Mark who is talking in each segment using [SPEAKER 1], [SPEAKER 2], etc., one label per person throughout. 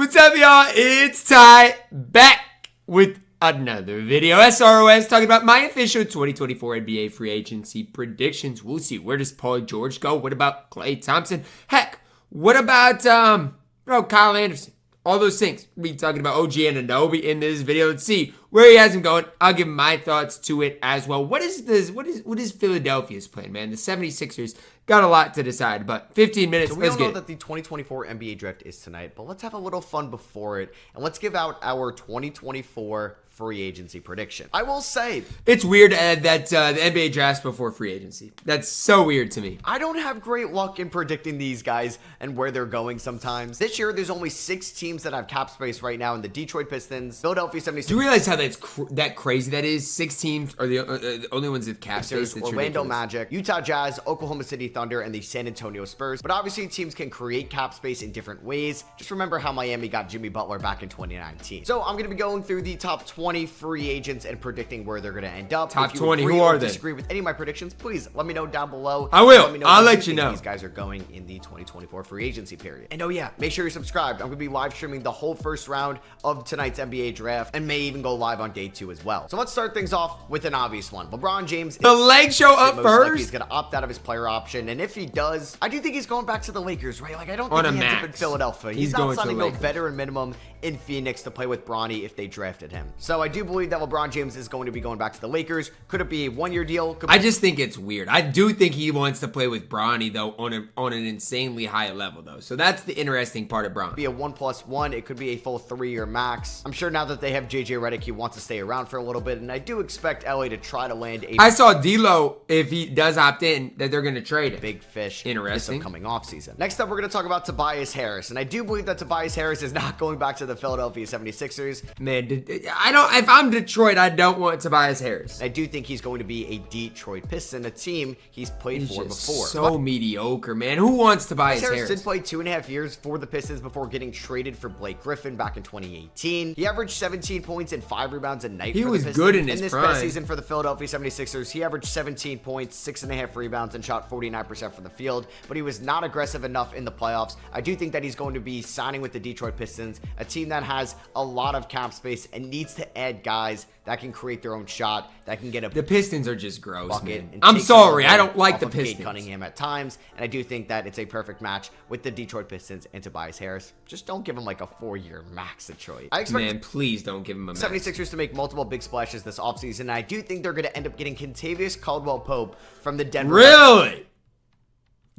[SPEAKER 1] What's up, y'all? It's Ty back with another video. SROS talking about my official 2024 NBA free agency predictions. We'll see. Where does Paul George go? What about Klay Thompson? Heck, what about Kyle Anderson? All those things. We'll be talking about OG Anunoby in this video. Let's see where he has him going. I'll give my thoughts to it as well. What is Philadelphia's plan, man? The 76ers got a lot to decide, but 15 minutes.
[SPEAKER 2] So we all know that the 2024 NBA draft is tonight, but let's have a little fun before it, and let's give out our 2024 free agency prediction. I will say,
[SPEAKER 1] it's weird that the NBA drafts before free agency. That's so weird to me.
[SPEAKER 2] I don't have great luck in predicting these guys and where they're going sometimes. This year, there's only 6 teams that have cap space right now in the Detroit Pistons, Philadelphia 76ers.
[SPEAKER 1] Do you realize how that crazy that is? 6 teams are the only ones with cap space.
[SPEAKER 2] Orlando ridiculous. Magic, Utah Jazz, Oklahoma City Thunder, and the San Antonio Spurs. But obviously, teams can create cap space in different ways. Just remember how Miami got Jimmy Butler back in 2019. So I'm going to be going through the top 20 free agents and predicting where they're going to end up.
[SPEAKER 1] Top 20, who are they?
[SPEAKER 2] Disagree with any of my predictions, please let me know down below.
[SPEAKER 1] I will. I'll let you know.
[SPEAKER 2] These guys are going in the 2024 free agency period. And oh yeah, make sure you're subscribed. I'm going to be live streaming the whole first round of tonight's NBA draft and may even go live on day 2 as well. So let's start things off with an obvious one. LeBron James.
[SPEAKER 1] The leg show up first.
[SPEAKER 2] He's going to opt out of his player option, and if he does, I do think he's going back to the Lakers, right? Like I don't think he ends up in Philadelphia. He's not signing no veteran minimum in Phoenix to play with Bronny if they drafted him. So I do believe that LeBron James is going to be going back to the Lakers. Could it be a 1-year deal?
[SPEAKER 1] I just think it's weird. I do think he wants to play with Bronny though on an insanely high level though. So that's the interesting part of Bron.
[SPEAKER 2] Be a 1+1. It could be a full 3-year max. I'm sure now that they have JJ Redick, he wants to stay around for a little bit, and I do expect LA to try to land a.
[SPEAKER 1] I saw D'Lo, if he does opt in, that they're going to trade him.
[SPEAKER 2] Big fish.
[SPEAKER 1] Interesting.
[SPEAKER 2] This upcoming offseason. Next up, we're going to talk about Tobias Harris, and I do believe that Tobias Harris is not going back to the Philadelphia 76ers.
[SPEAKER 1] Man, if I'm Detroit, I don't want Tobias Harris.
[SPEAKER 2] I do think he's going to be a Detroit Piston, a team he's played for before.
[SPEAKER 1] So mediocre, man. Who wants Tobias Harris?
[SPEAKER 2] Did play 2.5 years for the Pistons before getting traded for Blake Griffin back in 2018. He averaged 17 points and 5 rebounds a night.
[SPEAKER 1] He was good in his prime.
[SPEAKER 2] In this best season for the Philadelphia 76ers, he averaged 17 points, 6.5 rebounds, and shot 49% from the field, but he was not aggressive enough in the playoffs. I do think that he's going to be signing with the Detroit Pistons, a team that has a lot of cap space and needs to add guys that can create their own shot, that can get a.
[SPEAKER 1] The Pistons are just gross, man. I'm sorry, I don't like the Pistons.
[SPEAKER 2] Cade Cunningham at times, and I do think that it's a perfect match with the Detroit Pistons and Tobias Harris. Just don't give him like a 4-year max, Detroit. I expect,
[SPEAKER 1] man, please don't give him a max.
[SPEAKER 2] 76ers to make multiple big splashes this offseason, and I do think they're going to end up getting Kentavious Caldwell-Pope from the Denver.
[SPEAKER 1] Really?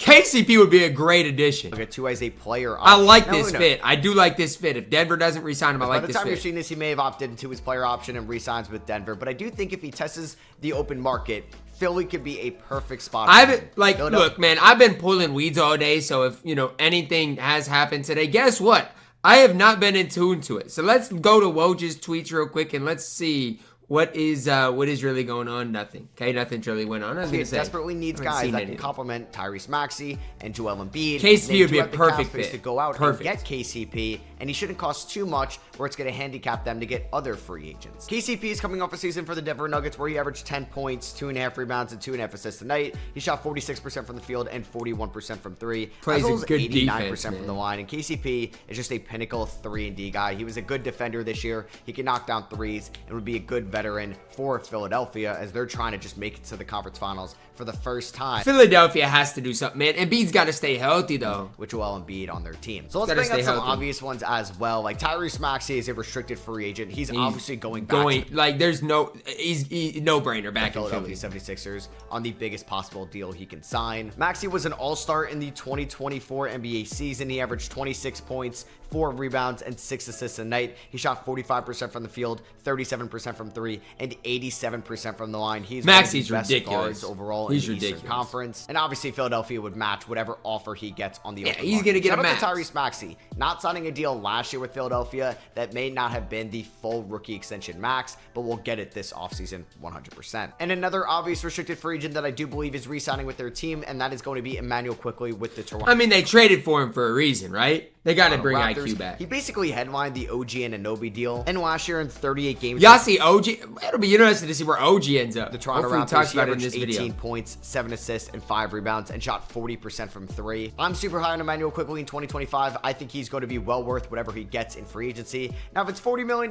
[SPEAKER 1] KCP would be a great addition.
[SPEAKER 2] Look at 2 as a player.
[SPEAKER 1] I like this fit. I do like this fit. If Denver doesn't re-sign him, I like this fit.
[SPEAKER 2] By the time you're seeing this, he may have opted into his player option and re-signs with Denver. But I do think if he tests the open market, Philly could be a perfect spot.
[SPEAKER 1] Look, man, I've been pulling weeds all day. So if, anything has happened today, guess what? I have not been in tune to it. So let's go to Woj's tweets real quick and let's see what is really going on. Nothing. Okay, nothing's really went on. I was gonna say,
[SPEAKER 2] desperately needs guys that can complement Tyrese Maxey and Joel Embiid.
[SPEAKER 1] KCP would be a perfect fit
[SPEAKER 2] to go out and get KCP, and he shouldn't cost too much where it's going to handicap them to get other free agents. KCP is coming off a season for the Denver Nuggets where he averaged 10 points, 2.5 rebounds, and 2.5 assists a night. He shot 46% from the field and 41% from 3.
[SPEAKER 1] Plays a good 89% defense,
[SPEAKER 2] from the line. And KCP is just a pinnacle 3-and-D guy. He was a good defender this year. He can knock down threes and would be a good veteran for Philadelphia as they're trying to just make it to the conference finals for the first time.
[SPEAKER 1] Philadelphia has to do something, man. Embiid's got to stay healthy, though.
[SPEAKER 2] With Joel Embiid on their team. So let's bring up some obvious ones as well. Like Tyrese Maxey is a restricted free agent. He's obviously going back.
[SPEAKER 1] There's he's no-brainer back in
[SPEAKER 2] Philadelphia 76ers on the biggest possible deal he can sign. Maxey was an all-star in the 2024 NBA season. He averaged 26 points, 4 rebounds, and 6 assists a night. He shot 45% from the field, 37% from 3, and 87% from the line. He's
[SPEAKER 1] Maxey's
[SPEAKER 2] one of the best guards overall in the
[SPEAKER 1] ridiculous.
[SPEAKER 2] Eastern Conference. And obviously, Philadelphia would match whatever offer he gets on the open
[SPEAKER 1] he's going to get a max.
[SPEAKER 2] Shout out to Tyrese Maxey, not signing a deal last year with Philadelphia that may not have been the full rookie extension max, but we'll get it this offseason 100%. And another obvious restricted free agent that I do believe is re-signing with their team, and that is going to be Emmanuel Quickley with the Toronto.
[SPEAKER 1] I mean, they traded for him for a reason, right? They got to
[SPEAKER 2] Toronto
[SPEAKER 1] bring
[SPEAKER 2] Raptors.
[SPEAKER 1] IQ back.
[SPEAKER 2] He basically headlined the OG and Anunoby deal, and last year in 38 games,
[SPEAKER 1] Y'all see OG? It'll be interesting to see where OG ends up.
[SPEAKER 2] the Toronto
[SPEAKER 1] Hopefully
[SPEAKER 2] Raptors, he
[SPEAKER 1] about it in
[SPEAKER 2] averaged
[SPEAKER 1] this
[SPEAKER 2] 18
[SPEAKER 1] video.
[SPEAKER 2] points, 7 assists, and 5 rebounds, and shot 40% from 3. I'm super high on Emmanuel Quickly in 2025. I think he's going to be well worth whatever he gets in free agency. Now, if it's $40 million,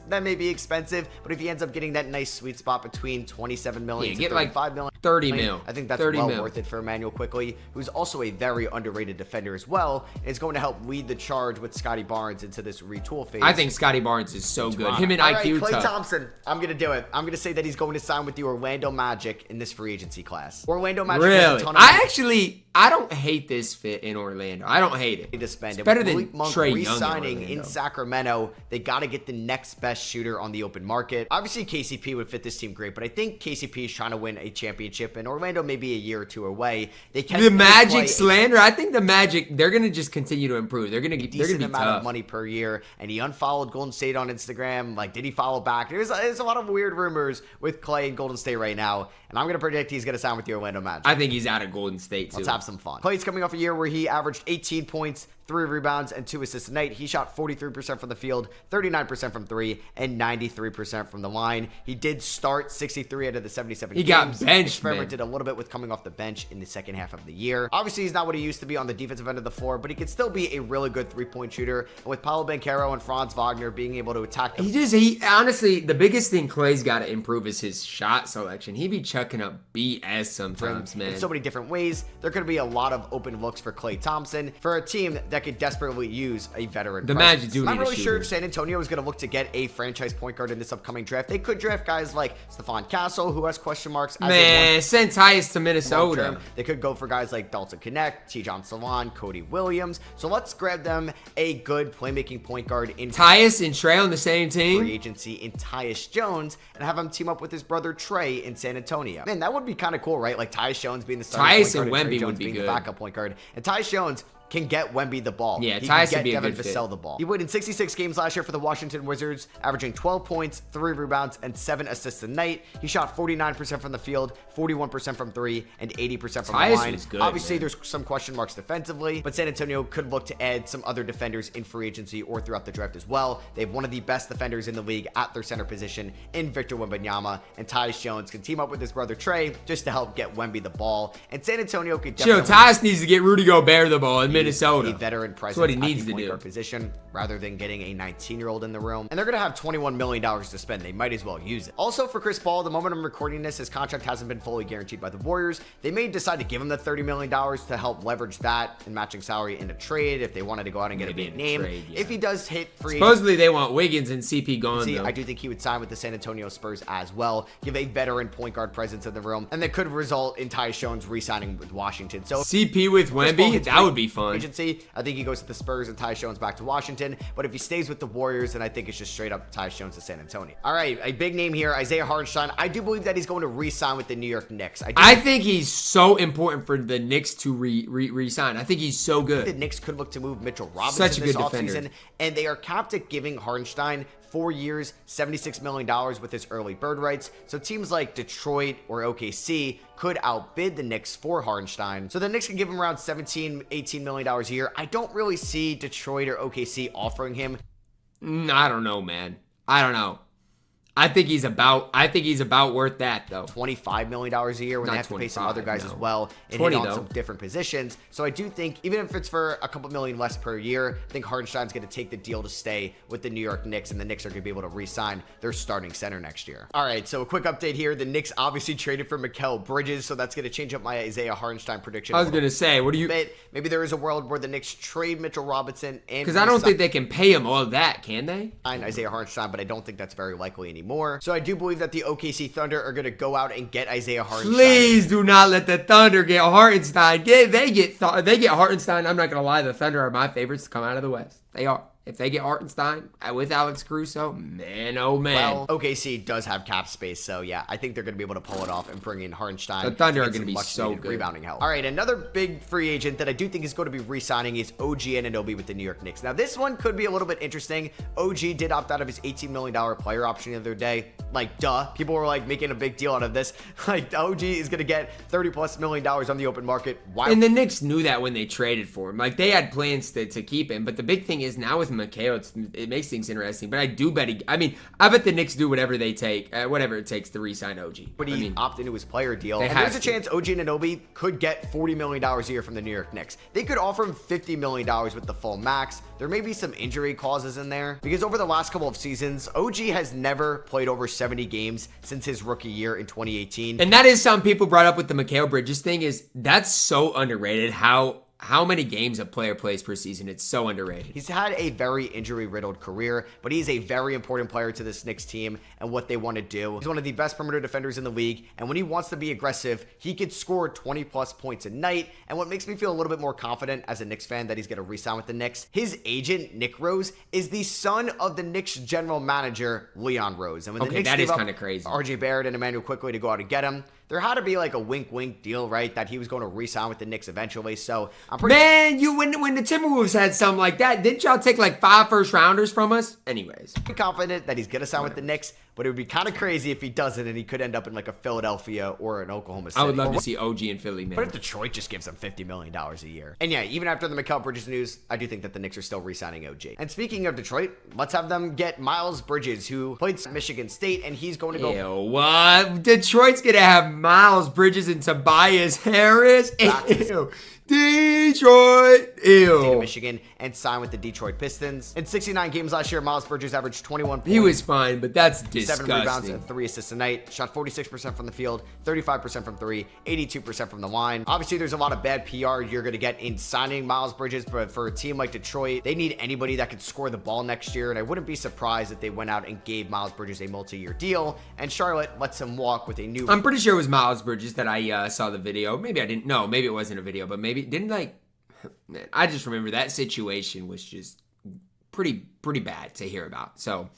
[SPEAKER 2] that may be expensive, but if he ends up getting that nice sweet spot between $27 million to $35 million,
[SPEAKER 1] 30 mil.
[SPEAKER 2] I think that's
[SPEAKER 1] 30
[SPEAKER 2] well
[SPEAKER 1] mil.
[SPEAKER 2] worth it for Emmanuel Quickly, who's also a very underrated defender as well, and is going to help lead the charge with Scotty Barnes into this retool phase.
[SPEAKER 1] I think Scotty Barnes is so good. Him and
[SPEAKER 2] All
[SPEAKER 1] IQ
[SPEAKER 2] right, Klay
[SPEAKER 1] tough.
[SPEAKER 2] Thompson, I'm going to do it. I'm going to say that he's going to sign with the Orlando Magic in this free agency class. Orlando Magic has a
[SPEAKER 1] Really?
[SPEAKER 2] ton of
[SPEAKER 1] I don't hate this fit in Orlando. I don't hate it.
[SPEAKER 2] to spend.
[SPEAKER 1] It's better
[SPEAKER 2] With
[SPEAKER 1] than
[SPEAKER 2] Malik Monk
[SPEAKER 1] Trae Young in
[SPEAKER 2] re-signing in
[SPEAKER 1] Orlando.
[SPEAKER 2] Sacramento, they got to get the next best shooter on the open market. Obviously, KCP would fit this team great, but I think KCP is trying to win a championship, and Orlando may be a year or two away. They can
[SPEAKER 1] The Magic slander. I think the Magic, they're gonna just continue to improve. They're gonna be
[SPEAKER 2] decent amount
[SPEAKER 1] tough.
[SPEAKER 2] of money per year, and he unfollowed Golden State on Instagram. Like, did he follow back? There's a lot of weird rumors with Klay and Golden State right now, and I'm gonna predict he's gonna sign with the Orlando Magic.
[SPEAKER 1] I think he's out of Golden State too.
[SPEAKER 2] Let's have some fun. Klay's coming off a year where he averaged 18 points, 3 rebounds, and 2 assists a night. He shot 43% from the field, 39% from 3, and 93% from the line. He did start 63 out of the 77
[SPEAKER 1] He
[SPEAKER 2] games.
[SPEAKER 1] got benched,
[SPEAKER 2] Experimented a little bit with coming off the bench in the second half of the year. Obviously, he's not what he used to be on the defensive end of the floor, but he could still be a really good three-point shooter. And with Paulo Banchero and Franz Wagner being able to attack the
[SPEAKER 1] He honestly, the biggest thing Clay's got to improve is his shot selection. He be chucking up BS sometimes, man.
[SPEAKER 2] in so many different ways, there could be a lot of open looks for Klay Thompson for a team that could desperately use a veteran.
[SPEAKER 1] The
[SPEAKER 2] presence.
[SPEAKER 1] Magic do
[SPEAKER 2] I'm
[SPEAKER 1] need
[SPEAKER 2] not
[SPEAKER 1] a
[SPEAKER 2] really sure
[SPEAKER 1] shooter.
[SPEAKER 2] if San Antonio is going to look to get a franchise point guard in this upcoming draft. They could draft guys like Stephon Castle, who has question marks.
[SPEAKER 1] Man, send Tyus to Minnesota.
[SPEAKER 2] Long-term. They could go for guys like Dalton Connect, T-John Salon, Cody Williams. So let's grab them a good playmaking point guard in
[SPEAKER 1] Tyus and Trey on the same team.
[SPEAKER 2] free agency in Tyus Jones and have him team up with his brother Trey in San Antonio. Man, that would be kind of cool, right? Like Tyus Jones being the starting
[SPEAKER 1] Tyus
[SPEAKER 2] point guard
[SPEAKER 1] and
[SPEAKER 2] Trey
[SPEAKER 1] Wemby
[SPEAKER 2] Jones
[SPEAKER 1] would be
[SPEAKER 2] being
[SPEAKER 1] good.
[SPEAKER 2] the backup point guard. And Tyus Jones can get Wemby the ball.
[SPEAKER 1] Yeah,
[SPEAKER 2] he
[SPEAKER 1] Tyus
[SPEAKER 2] can
[SPEAKER 1] would be
[SPEAKER 2] get
[SPEAKER 1] a
[SPEAKER 2] Devin
[SPEAKER 1] good fit.
[SPEAKER 2] Vassell the ball. He played in 66 games last year for the Washington Wizards, averaging 12 points, 3 rebounds, and 7 assists a night. He shot 49% from the field, 41% from 3, and 80% from
[SPEAKER 1] Tyus
[SPEAKER 2] the line.
[SPEAKER 1] was good,
[SPEAKER 2] Obviously,
[SPEAKER 1] man.
[SPEAKER 2] there's some question marks defensively, but San Antonio could look to add some other defenders in free agency or throughout the draft as well. They have one of the best defenders in the league at their center position in Victor Wembanyama, and Tyus Jones can team up with his brother Trey just to help get Wemby the ball. And San Antonio could
[SPEAKER 1] Chill,
[SPEAKER 2] definitely
[SPEAKER 1] Tyus needs to get Rudy Gobert the ball in Minnesota.
[SPEAKER 2] a veteran presence
[SPEAKER 1] what he
[SPEAKER 2] at
[SPEAKER 1] needs
[SPEAKER 2] the
[SPEAKER 1] to
[SPEAKER 2] point
[SPEAKER 1] do.
[SPEAKER 2] guard position rather than getting a 19-year-old in the room. And they're going to have $21 million to spend. They might as well use it. Also for Chris Paul, the moment I'm recording this, his contract hasn't been fully guaranteed by the Warriors. They may decide to give him the $30 million to help leverage that and matching salary in a trade if they wanted to go out and get
[SPEAKER 1] Maybe
[SPEAKER 2] a big
[SPEAKER 1] in a
[SPEAKER 2] name.
[SPEAKER 1] trade, yeah.
[SPEAKER 2] If he does hit free
[SPEAKER 1] Supposedly they want Wiggins and CP gone,
[SPEAKER 2] See,
[SPEAKER 1] though.
[SPEAKER 2] I do think he would sign with the San Antonio Spurs as well, give a veteran point guard presence in the room, and that could result in Tyus Jones re-signing with Washington. So
[SPEAKER 1] CP with
[SPEAKER 2] Chris Paul
[SPEAKER 1] Wemby,
[SPEAKER 2] gets
[SPEAKER 1] that would be fun.
[SPEAKER 2] Agency, I think he goes to the Spurs and Tyus Jones back to Washington. But if he stays with the Warriors, then I think it's just straight up Tyus Jones to San Antonio. All right, a big name here, Isaiah Hartenstein. I do believe that he's going to re-sign with the New York Knicks.
[SPEAKER 1] I think he's so important for the Knicks to re-sign. I think he's so
[SPEAKER 2] the
[SPEAKER 1] good.
[SPEAKER 2] Knicks could look to move Mitchell Robinson
[SPEAKER 1] Such a
[SPEAKER 2] this
[SPEAKER 1] good defender.
[SPEAKER 2] offseason, and they are capped at giving Hartenstein 4 years, $76 million with his early bird rights. So teams like Detroit or OKC could outbid the Knicks for Hartenstein. So the Knicks can give him around $17, $18 million a year. I don't really see Detroit or OKC offering him.
[SPEAKER 1] I don't know, man. I don't know. I think he's about worth that, though.
[SPEAKER 2] $25 million a year when
[SPEAKER 1] Not
[SPEAKER 2] they have to pay some
[SPEAKER 1] 25,
[SPEAKER 2] other guys
[SPEAKER 1] no.
[SPEAKER 2] as well and
[SPEAKER 1] 20
[SPEAKER 2] hit on
[SPEAKER 1] though.
[SPEAKER 2] some different positions. So I do think even if it's for a couple million less per year, I think Hartenstein's going to take the deal to stay with the New York Knicks, and the Knicks are going to be able to re-sign their starting center next year. All right, so a quick update here. The Knicks obviously traded for Mikal Bridges, so that's going to change up my Isaiah Hartenstein prediction.
[SPEAKER 1] I was going to say, what do you...
[SPEAKER 2] Maybe there is a world where the Knicks trade Mitchell Robinson and
[SPEAKER 1] Because I don't think they can pay him all that, can they?
[SPEAKER 2] Isaiah Hartenstein, but I don't think that's very likely anymore. So I do believe that the OKC Thunder are going to go out and get Isaiah Hartenstein.
[SPEAKER 1] Please do not let the Thunder get Hartenstein. They get Hartenstein. I'm not going to lie. The Thunder are my favorites to come out of the West. They are. If they get Hartenstein with Alex Caruso, man, oh man.
[SPEAKER 2] Well, OKC does have cap space, so yeah, I think they're going to be able to pull it off and bring in Hartenstein.
[SPEAKER 1] The Thunder are
[SPEAKER 2] get
[SPEAKER 1] going to
[SPEAKER 2] some
[SPEAKER 1] be so
[SPEAKER 2] much-needed
[SPEAKER 1] good.
[SPEAKER 2] Rebounding help. All right, another big free agent that I do think is going to be re-signing is OG Anunoby with the New York Knicks. Now, this one could be a little bit interesting. OG did opt out of his $18 million player option the other day. Like, duh. People were like making a big deal out of this. Like, OG is going to get $30+ million on the open market. Why?
[SPEAKER 1] And the Knicks knew that when they traded for him. Like, they had plans to keep him. But the big thing is now with Mikal, it makes things interesting. But I do bet I bet the Knicks do whatever they take, whatever it takes to re-sign OG.
[SPEAKER 2] But he opted into his player deal. And there's a chance OG Anunoby could get $40 million a year from the New York Knicks. They could offer him $50 million with the full max. There may be some injury clauses in there because over the last couple of seasons, OG has never played over 70 games since his rookie year in 2018.
[SPEAKER 1] And that is something people brought up with the Mikal Bridges thing is that's so underrated how many games a player plays per season. It's so underrated.
[SPEAKER 2] He's had a very injury-riddled career, but he's a very important player to this Knicks team and what they want to do. He's one of the best perimeter defenders in the league, and when he wants to be aggressive, he could score 20+ points a night. And what makes me feel a little bit more confident as a Knicks fan that he's going to re-sign with the Knicks, his agent, Nick Rose, is the son of the Knicks general manager, Leon Rose. And when the Knicks
[SPEAKER 1] that
[SPEAKER 2] gave
[SPEAKER 1] is
[SPEAKER 2] up
[SPEAKER 1] kind of crazy.
[SPEAKER 2] RJ Barrett and Emmanuel Quickley to go out and get him, there had to be like a wink-wink deal, right? That he was going to re-sign with the Knicks eventually. So I'm pretty...
[SPEAKER 1] Man, when the Timberwolves had something like that, didn't y'all take like 5 first-rounders from us? Anyways.
[SPEAKER 2] I'm confident that he's going to sign with the Knicks, but it would be kind of crazy if he doesn't and he could end up in like a Philadelphia or an Oklahoma City.
[SPEAKER 1] I would love to see OG in Philly, man.
[SPEAKER 2] But if Detroit just gives him $50 million a year. And yeah, even after the Mikal Bridges news, I do think that the Knicks are still re-signing OG. And speaking of Detroit, let's have them get Miles Bridges, who played Michigan State, and he's going to go...
[SPEAKER 1] Ew, what? Detroit's going to have Miles Bridges and Tobias Harris? Ew. Detroit. Ew.
[SPEAKER 2] Michigan and signed with the Detroit Pistons. In 69 games last year, Miles Bridges averaged 21 points.
[SPEAKER 1] He was fine, but that's disgusting.
[SPEAKER 2] 7 rebounds and 3 assists a night. Shot 46% from the field, 35% from 3, 82% from the line. Obviously, there's a lot of bad PR you're going to get in signing Miles Bridges, but for a team like Detroit, they need anybody that could score the ball next year, and I wouldn't be surprised if they went out and gave Miles Bridges a multi-year deal, and Charlotte lets him walk with a new...
[SPEAKER 1] I'm pretty sure it was Miles Bridges that I saw the video. Maybe I didn't know. Maybe it wasn't a video, but maybe didn't like... Man, I just remember that situation was just pretty bad to hear about. So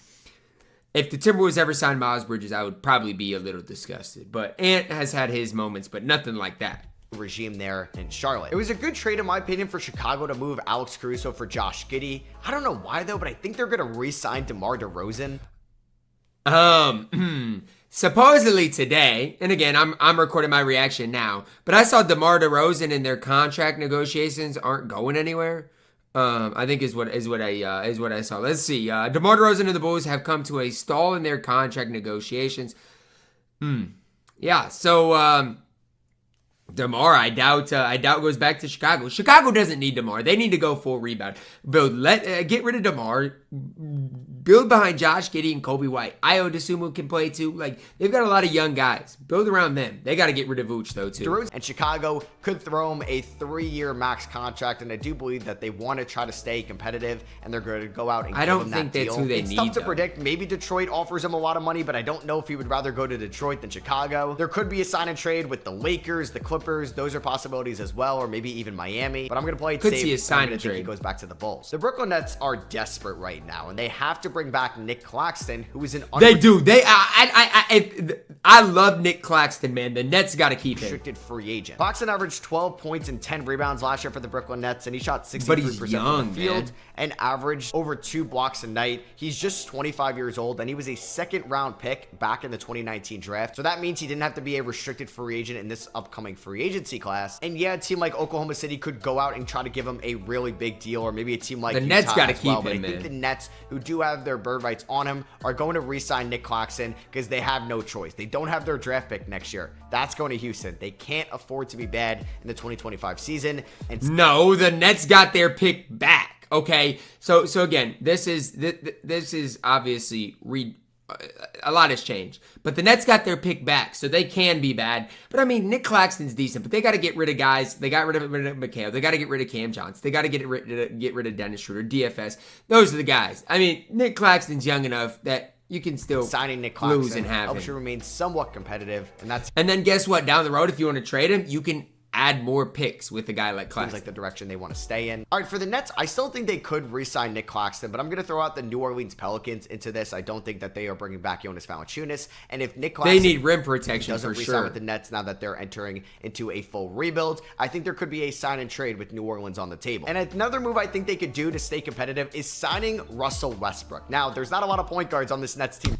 [SPEAKER 1] if the Timberwolves ever signed Miles Bridges, I would probably be a little disgusted. But Ant has had his moments, but nothing like that.
[SPEAKER 2] Regime there in Charlotte. It was a good trade in my opinion for Chicago to move Alex Caruso for Josh Giddey. I don't know why though, but I think they're going to re-sign DeMar DeRozan.
[SPEAKER 1] Supposedly today, and again, I'm recording my reaction now, but I saw DeMar DeRozan and their contract negotiations aren't going anywhere. I think is what I saw. Let's see. DeMar DeRozan and the Bulls have come to a stall in their contract negotiations. Yeah. So DeMar, I doubt goes back to Chicago. Chicago doesn't need DeMar. They need to go full rebound. Get rid of DeMar. Build behind Josh Giddey and Kobe White. Ayo Dosunmu can play too. Like, they've got a lot of young guys. Build around them. They got to get rid of Vooch though too.
[SPEAKER 2] DeRozan and Chicago could throw him a 3-year max contract, and I do believe that they want to try to stay competitive, and they're going to go out and give him that deal.
[SPEAKER 1] I don't think that's who they need.
[SPEAKER 2] It's tough to predict. Maybe Detroit offers him a lot of money, but I don't know if he would rather go to Detroit than Chicago. There could be a sign and trade with the Lakers, the Clippers. Those are possibilities as well, or maybe even Miami. But I'm going to play it safe.
[SPEAKER 1] Could see a sign and trade.
[SPEAKER 2] He goes back to the Bulls. The Brooklyn Nets are desperate right now, and they have to bring back Nick Claxton, who is an
[SPEAKER 1] They do. I love Nick Claxton, man. The Nets got to keep him.
[SPEAKER 2] Restricted free agent. Claxton averaged 12 points and 10 rebounds last year for the Brooklyn Nets, and he shot 63% from the field and averaged over 2 blocks a night. He's just 25 years old, and he was a second-round pick back in the 2019 draft. So that means he didn't have to be a restricted free agent in this upcoming free agency class. And yeah, a team like Oklahoma City could go out and try to give him a really big deal, or maybe a team like
[SPEAKER 1] the Nets got to keep him,
[SPEAKER 2] man. I think the Nets, who do have their bird rights on him, are going to re-sign Nick Claxton because they have no choice. They don't have their draft pick next year. That's going to Houston. They can't afford to be bad in the 2025 season. And
[SPEAKER 1] no, the Nets got their pick back. Okay, so again, this is obviously a lot has changed, but the Nets got their pick back, so they can be bad. But I mean, Nick Claxton's decent, but they got to get rid of guys. They got rid of Mikal. They got to get rid of Cam Johnson. They got to get rid of Dennis Schroeder, DFS. Those are the guys. I mean, Nick Claxton's young enough that you can still
[SPEAKER 2] signing Nick Claxton
[SPEAKER 1] lose and have him.
[SPEAKER 2] Should remain somewhat competitive, and
[SPEAKER 1] then guess what? Down the road, if you want to trade him, you can add more picks with a guy like Claxton.
[SPEAKER 2] Seems like the direction they want to stay in. All right, for the Nets, I still think they could re-sign Nick Claxton, but I'm going to throw out the New Orleans Pelicans into this. I don't think that they are bringing back Jonas Valanciunas, and if Nick Claxton...
[SPEAKER 1] They need rim protection for
[SPEAKER 2] re-sign
[SPEAKER 1] sure.
[SPEAKER 2] with the Nets now that they're entering into a full rebuild, I think there could be a sign and trade with New Orleans on the table. And another move I think they could do to stay competitive is signing Russell Westbrook. Now, there's not a lot of point guards on this Nets team.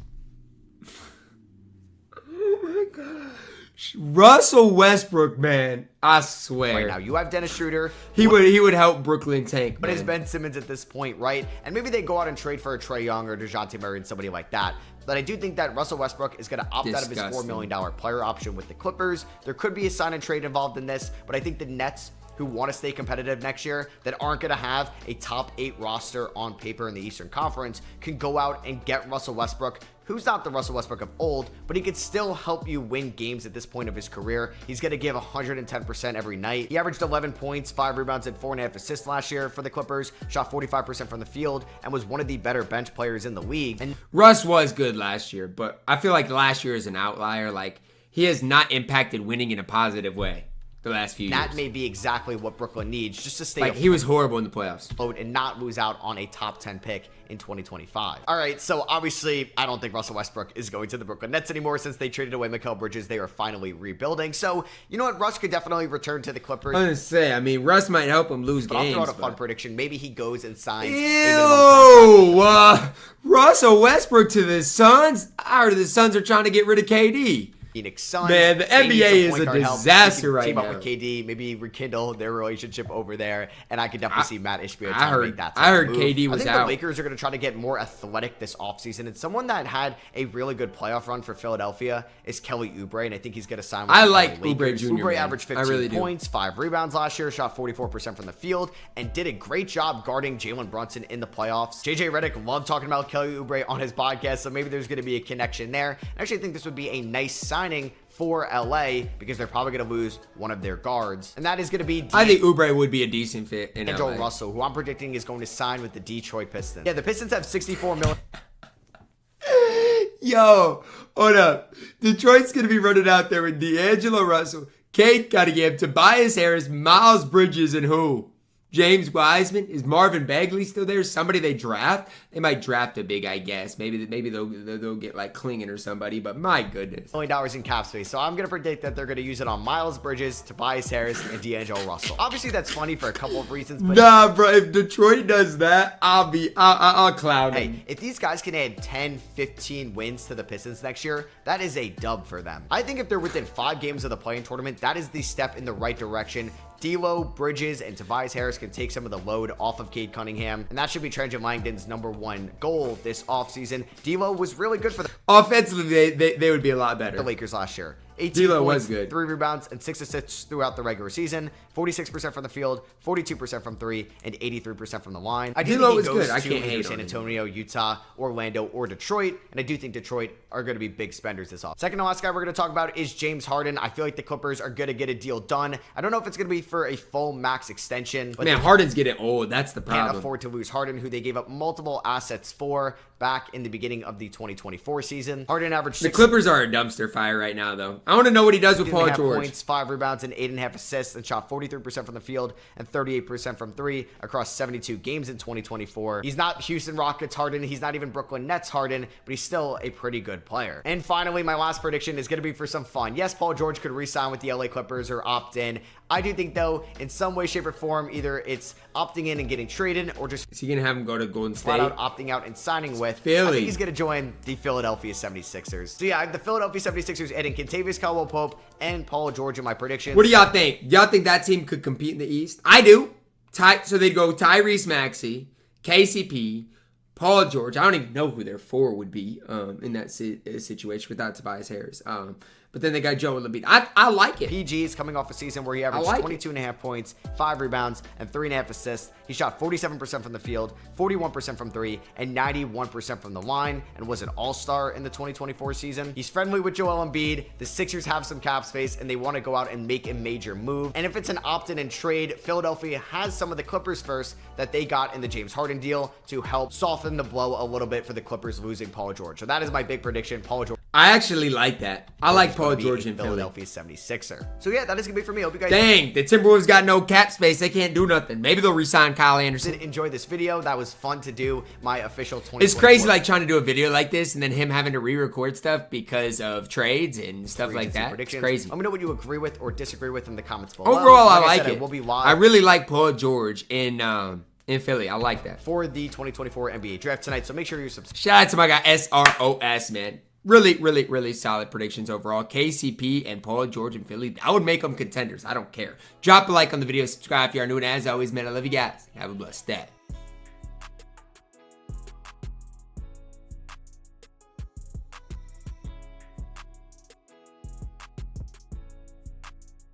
[SPEAKER 1] Russell Westbrook, man, I swear.
[SPEAKER 2] Right now, you have Dennis Schroeder.
[SPEAKER 1] He would help Brooklyn tank.
[SPEAKER 2] But
[SPEAKER 1] man.
[SPEAKER 2] it's Ben Simmons at this point, right? And maybe they go out and trade for a Trae Young or DeJounte Murray and somebody like that. But I do think that Russell Westbrook is going to opt out of his $4 million player option with the Clippers. There could be a sign and trade involved in this, but I think the Nets, who want to stay competitive next year, that aren't going to have a top 8 roster on paper in the Eastern Conference, can go out and get Russell Westbrook, who's not the Russell Westbrook of old, but he could still help you win games at this point of his career. He's going to give 110% every night. He averaged 11 points, 5 rebounds, and 4.5 assists last year for the Clippers, shot 45% from the field, and was one of the better bench players in the league. And
[SPEAKER 1] Russ was good last year, but I feel like last year is an outlier. Like, he has not impacted winning in a positive way the last few years.
[SPEAKER 2] That may be exactly what Brooklyn needs, just to stay
[SPEAKER 1] like, he was horrible in the playoffs.
[SPEAKER 2] And not lose out on a top 10 pick in 2025. All right, so obviously, I don't think Russell Westbrook is going to the Brooklyn Nets anymore since they traded away Mikal Bridges. They are finally rebuilding. So, you know what? Russ could definitely return to the Clippers.
[SPEAKER 1] I was going to say, I mean, Russ might help him lose
[SPEAKER 2] But
[SPEAKER 1] games.
[SPEAKER 2] I'll throw out a fun prediction. Maybe he goes and signs
[SPEAKER 1] Russell Westbrook to the Suns? I heard the Suns are trying to get rid of KD.
[SPEAKER 2] Phoenix Suns.
[SPEAKER 1] Man, the NBA is a disaster right
[SPEAKER 2] team
[SPEAKER 1] now.
[SPEAKER 2] Team up with KD, maybe rekindle their relationship over there, and I could definitely see Matt Ishbia
[SPEAKER 1] I
[SPEAKER 2] to make that.
[SPEAKER 1] I heard
[SPEAKER 2] move.
[SPEAKER 1] KD was
[SPEAKER 2] I think
[SPEAKER 1] out.
[SPEAKER 2] the Lakers are going to try to get more athletic this offseason, and someone that had a really good playoff run for Philadelphia is Kelly Oubre, and I think he's going to sign with
[SPEAKER 1] I
[SPEAKER 2] the
[SPEAKER 1] like
[SPEAKER 2] Lakers.
[SPEAKER 1] Oubre Jr.
[SPEAKER 2] Oubre
[SPEAKER 1] man.
[SPEAKER 2] averaged 15 points, 5 rebounds last year, shot 44% from the field, and did a great job guarding Jalen Brunson in the playoffs. JJ Redick loved talking about Kelly Oubre on his podcast, so maybe there's going to be a connection there. I actually think this would be a nice signing for LA because they're probably going to lose one of their guards, and that is going to be
[SPEAKER 1] I think Oubre would be a decent fit in
[SPEAKER 2] D'Angelo
[SPEAKER 1] LA.
[SPEAKER 2] Russell, who I'm predicting is going to sign with the Detroit Pistons. Yeah, the Pistons have $64 million.
[SPEAKER 1] Yo, hold up. Detroit's going to be running out there with D'Angelo Russell, Kate Cunningham, Tobias Harris, Miles Bridges, and who? James Wiseman? Is Marvin Bagley still there? Somebody they draft? They might draft a big, I guess. Maybe they'll get like Klingon or somebody, but my goodness.
[SPEAKER 2] $1 million in cap space. So I'm going to predict that they're going to use it on Miles Bridges, Tobias Harris, and D'Angelo Russell. Obviously, that's funny for a couple of reasons. But
[SPEAKER 1] nah, bro. If Detroit does that, I'll clown them.
[SPEAKER 2] Hey, if these guys can add 10, 15 wins to the Pistons next year, that is a dub for them. I think if they're within 5 games of the play-in tournament, that is the step in the right direction. D'Lo, Bridges, and Tobias Harris can take some of the load off of Cade Cunningham, and that should be Trent Langdon's #1 goal this offseason. D'Lo was really good for the
[SPEAKER 1] Offensively, they would be a lot better.
[SPEAKER 2] The Lakers last year. 18
[SPEAKER 1] D'Lo
[SPEAKER 2] points,
[SPEAKER 1] was good.
[SPEAKER 2] 3 rebounds, and 6 assists throughout the regular season. 46% from the field, 42% from 3, and 83% from the line. I do think he goes to either San Antonio, Utah, Orlando, or Detroit, and I do think Detroit are going to be big spenders this off. Second to last guy we're going to talk about is James Harden. I feel like the Clippers are going to get a deal done. I don't know if it's going to be for a full max extension, but
[SPEAKER 1] man, Harden's getting old. That's the problem.
[SPEAKER 2] Can't afford to lose Harden, who they gave up multiple assets for back in the beginning of the 2024 season. Harden averaged
[SPEAKER 1] The Clippers are a dumpster fire right now, though. I want to know what he does with Paul George.
[SPEAKER 2] Points, 5 rebounds, and 8.5 assists, and shot 43% from the field and 38% from 3 across 72 games in 2024. He's not Houston Rockets Harden. He's not even Brooklyn Nets Harden, but he's still a pretty good player. And finally, my last prediction is going to be for some fun. Yes, Paul George could re-sign with the LA Clippers or opt in. I do think, though, in some way, shape, or form, either it's opting in and getting traded, or just
[SPEAKER 1] is he gonna have him go to Golden State?
[SPEAKER 2] Flat out opting out and signing with
[SPEAKER 1] Philly.
[SPEAKER 2] I think he's gonna join the Philadelphia 76ers. So yeah, I have the Philadelphia 76ers adding Kentavious Caldwell-Pope and Paul George in my predictions.
[SPEAKER 1] What do y'all think? Y'all think that team could compete in the East? I do. So they'd go Tyrese Maxey, KCP, Paul George. I don't even know who their 4 would be in that situation without Tobias Harris. But then they got Joel Embiid. I like it.
[SPEAKER 2] PG is coming off a season where he averaged 22.5 points, 5 rebounds, and 3.5 assists. He shot 47% from the field, 41% from 3, and 91% from the line, and was an all-star in the 2024 season. He's friendly with Joel Embiid. The Sixers have some cap space, and they want to go out and make a major move. And if it's an opt-in and trade, Philadelphia has some of the Clippers first that they got in the James Harden deal to help soften the blow a little bit for the Clippers losing Paul George. So that is my big prediction. Paul George.
[SPEAKER 1] I actually like that. I like Paul George in
[SPEAKER 2] Philadelphia 76er. So yeah, that is gonna be for me. Hope you guys.
[SPEAKER 1] Dang, the Timberwolves got no cap space. They can't do nothing. Maybe they'll resign Kyle Anderson.
[SPEAKER 2] Enjoy this video. That was fun to do. My official 20.
[SPEAKER 1] It's crazy, like trying to do a video like this and then him having to re-record stuff because of trades and stuff like that. It's crazy.
[SPEAKER 2] Let me know what you agree with or disagree with in the comments below.
[SPEAKER 1] Overall, I like it.
[SPEAKER 2] We'll be live.
[SPEAKER 1] I really like Paul George in Philly. I like that
[SPEAKER 2] for the 2024 NBA draft tonight. So make sure you subscribe.
[SPEAKER 1] Shout out to my guy SROS, man. Really, really, really solid predictions overall. KCP and Paul George and Philly, that would make them contenders. I don't care. Drop a like on the video, subscribe if you are new, and as always, man, I love you guys. Have a blessed day.